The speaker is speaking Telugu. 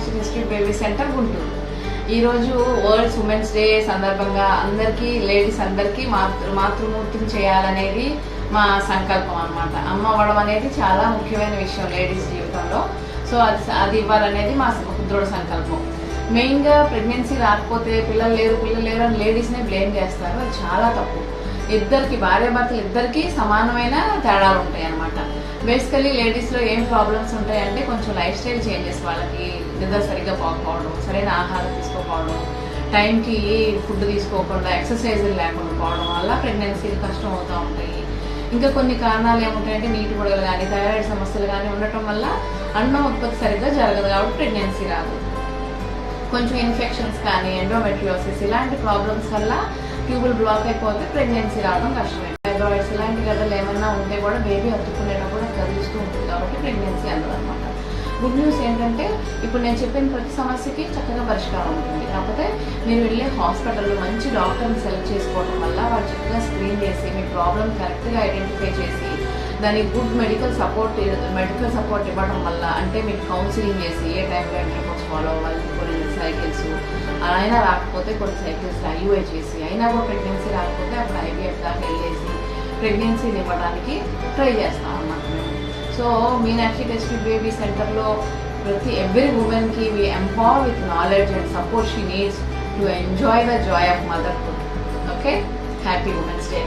Meenakshi district baby centre Guntur. ఈరోజు వరల్డ్ ఉమెన్స్ డే సందర్భంగా అందరికీ లేడీస్ అందరికీ మాతృమూర్తిని చేయాలనేది మా సంకల్పం అన్నమాట. అమ్మ అవ్వడం అనేది చాలా ముఖ్యమైన విషయం లేడీస్ జీవితంలో. సో అది ఇవ్వాలనేది మా దృఢ సంకల్పం. మెయిన్గా ప్రెగ్నెన్సీ రాకపోతే పిల్లలు లేరు అని లేడీస్నే బ్లేమ్ చేస్తారు. అది చాలా తప్పు. ఇద్దరికి భార్యాభర్తలు ఇద్దరికి సమానమైన తేడాలు ఉంటాయి అన్నమాట. బేసికలీ లేడీస్లో ఏం ప్రాబ్లమ్స్ ఉంటాయంటే కొంచెం లైఫ్ స్టైల్ చేంజెస్, వాళ్ళకి నిద్ర సరిగ్గా పోకపోవడం, సరైన ఆహారం తీసుకోకపోవడం, టైంకి ఫుడ్ తీసుకోకుండా ఎక్సర్సైజులు లేకుండా పోవడం వల్ల ప్రెగ్నెన్సీలు కష్టం అవుతూ ఉంటాయి. ఇంకా కొన్ని కారణాలు ఏముంటాయంటే నీటి బుడగలు కానీ థైరాయిడ్ సమస్యలు కానీ ఉండటం వల్ల అన్నం ఉత్పత్తి సరిగ్గా జరగదు కాబట్టి ప్రెగ్నెన్సీ రాదు. కొంచెం ఇన్ఫెక్షన్స్ కానీ ఎండోమెట్రియోసిస్ ఇలాంటి ప్రాబ్లమ్స్ వల్ల ట్యూబుల్ బ్లాక్ అయిపోతే ప్రెగ్నెన్సీ రావడం కష్టమే. థైరాయిడ్స్ ఇలాంటి గడ్డలు ఏమన్నా ఉంటే కూడా బేబీ హత్తుకునేటప్పుడు కదిలిస్తూ ఉంటుంది కాబట్టి ప్రెగ్నెన్సీ అందదు అనమాట. గుడ్ న్యూస్ ఏంటంటే ఇప్పుడు నేను చెప్పిన ప్రతి సమస్యకి చక్కగా పరిష్కారం ఉంటుంది. కాకపోతే మీరు వెళ్ళే హాస్పిటల్లో మంచి డాక్టర్ని సెలెక్ట్ చేసుకోవడం వల్ల వాళ్ళు చక్కగా స్క్రీన్ చేసి మీ ప్రాబ్లం కరెక్ట్గా ఐడెంటిఫై చేసి దానికి గుడ్ మెడికల్ సపోర్ట్ ఇవ్వడం వల్ల, అంటే మీకు కౌన్సిలింగ్ చేసి ఏ టైంలో ఇంటర్కోర్స్ ఫాలో అవ్వాలి, కొన్ని సైకిల్స్ అయినా రాకపోతే కొన్ని సైకిల్స్ ఐయుఐ చేసి అయినా కూడా ప్రెగ్నెన్సీ రాకపోతే అప్పుడు ఐవీఎఫ్ దాకా వెళ్ళేసి ప్రెగ్నెన్సీని ఇవ్వడానికి ట్రై చేస్తాం అన్నమాట మేము. సో మీనాక్షి డిస్ట్రిక్ట్ బేబీ సెంటర్లో ఎవ్రీ ఉమెన్కి we empower with knowledge and support she needs to enjoy the Joy of motherhood. Okay, happy women's day.